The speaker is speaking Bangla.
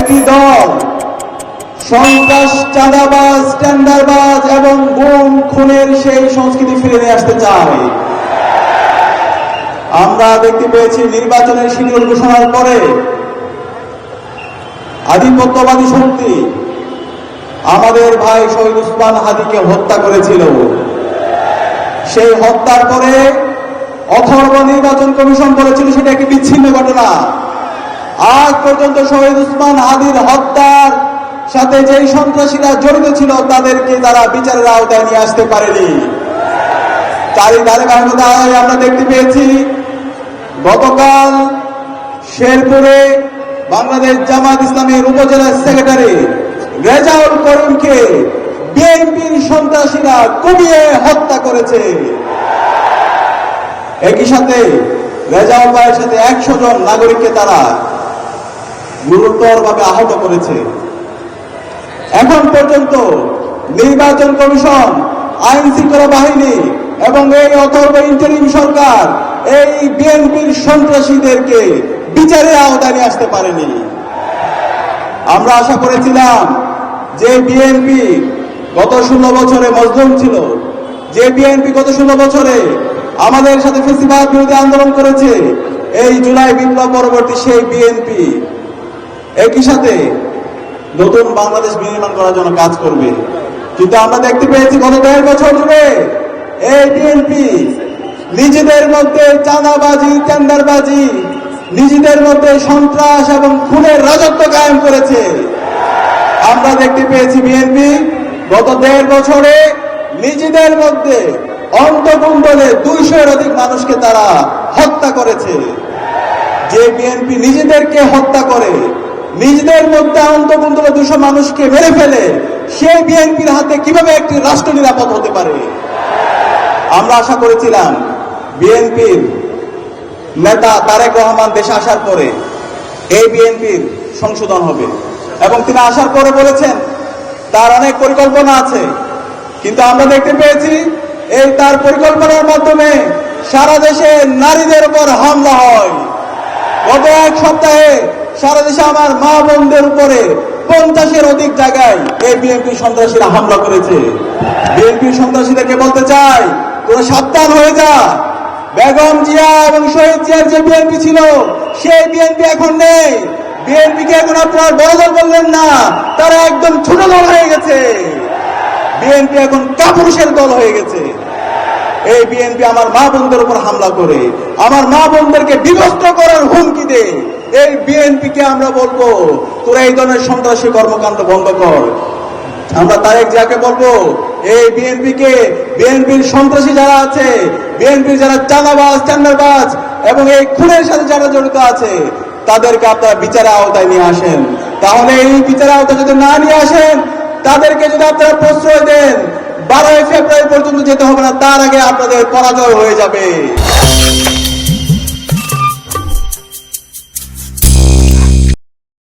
একটি দল সন্ত্রাস, চাঁদাবাজ, টেন্ডারবাজ এবং গুম খুনের সেই সংস্কৃতি ফিরে নিয়ে আসতে চায়। আমরা দেখতে পেয়েছি নির্বাচনের শিডিউল ঘোষণার পরে আধিপত্যবাদী শক্তি আমাদের ভাই শহীদ ওসমান হাদিকে হত্যা করেছিল। সেই হত্যার পরে অথর্ব নির্বাচন কমিশন বলেছিল সেটা একটি বিচ্ছিন্ন ঘটনা। আজ পর্যন্ত শহীদ ওসমান হাদির হত্যার সাথে যেই সন্ত্রাসীরা জড়িত ছিল তাদেরকে তারা বিচারের আওতায় নিয়ে আসতে পারেনি। তারই ধারাবাহিকতায় আমরা দেখতে পেয়েছি গতকাল শেরপুরে বাংলাদেশ জামায়াত ইসলামের উপজেলা সেক্রেটারি রেজাউল করিমকে বিএনপির সন্ত্রাসীরা কুপিয়ে হত্যা করেছে। একই সাথে রেজাউল ভাইয়ের সাথে 100 জন নাগরিককে তারা গুরুতরভাবে আহত করেছে। এখন পর্যন্ত নির্বাচন কমিশন, আইন শৃঙ্খলা বাহিনী এবং এই অথর্ব ইন্টারিম সরকার এই বিএনপির সন্ত্রাসীদেরকে বিচারের আওতায় নিয়ে আসতে পারেনি। আমরা আশা করেছিলাম যে বিএনপি গত 16 বছরে মজলুম ছিল, যে বিএনপি গত 16 বছরে আমাদের সাথে ফ্যাসিবাদ বিরোধী আন্দোলন করেছে, এই জুলাই বিপ্লব পরবর্তী সেই বিএনপি একই সাথে নতুন বাংলাদেশ বিনির্মাণ করার জন্য কাজ করবে। কিন্তু আমরা দেখতে পেয়েছি গত 1.5 বছর ধরে এই বিএনপি নিজেদের মধ্যে চাঁদাবাজি, টেন্ডারবাজি, নিজেদের মধ্যে সন্ত্রাস এবং খুনের রাজত্ব কায়েম করেছে। আমরা দেখতে পেয়েছি বিএনপি গত 1.5 বছরে নিজেদের মধ্যে অন্তঃকুণ্ডলে 200-এর অধিক মানুষকে তারা হত্যা করেছে। যে বিএনপি নিজেদেরকে হত্যা করে, নিজেদের মধ্যে অন্তঃকুণ্ডলে 200 মানুষকে মেরে ফেলে, সেই বিএনপির হাতে কিভাবে একটি রাষ্ট্র নিরাপদ হতে পারে? আমরা আশা করেছিলাম বিএনপির নেতা তারেক রহমান দেশে আসার পরে এই বিএনপির সংশোধন হবে, এবং তিনি আসার পরে বলেছেন তার অনেক পরিকল্পনা আছে। কিন্তু আমরা দেখতে পেয়েছি এই তার পরিকল্পনার মাধ্যমে সারা দেশে নারীদের উপর হামলা হয়। গত 1 সপ্তাহে সারা দেশে আমার মা বোনদের উপরে 50-এর অধিক জায়গায় এই বিএনপি সন্ত্রাসীরা হামলা করেছে। বিএনপি সন্ত্রাসীদেরকে বলতে চাই, তোরা সাবধান হয়ে যা। বেগম জিয়া এবং শহীদ জিয়ার যে বিএনপি ছিল সেই বিএনপি এখন নেই। বিএনপিকে এখন আপনার বড় দল বললেন না, তারা একদম ছোট দল হয়ে গেছে। বিএনপি এখন কাপুরুষের দল হয়ে গেছে। এই বিএনপি আমার মা বোনদের উপর হামলা করে, আমার মা বোনদেরকে বিভক্ত করার হুমকি দেয়। এই বিএনপিকে আমরা বলবো তোরা এই ধরনের সন্ত্রাসী কর্মকাণ্ড বন্ধ কর। আমরা তারেক জিয়াকে বলবো এই বিএনপিকে, বিএনপির সন্ত্রাসী যারা আছে, বিএনপির যারা চাঁদাবাজ, টেন্ডারবাজ এবং এই খুনের সাথে যারা জড়িত আছে তাদেরকে আপনারা বিচারের আওতায় নিয়ে আসেন। তাহলে এই বিচারের আওতায় যদি না নিয়ে আসেন, তাদেরকে যদি আপনারা প্রশ্রয় দেন, 12 ফেব্রুয়ারি পর্যন্ত যেতে হবে না, তার আগে আপনাদের পরাজয় হয়ে যাবে।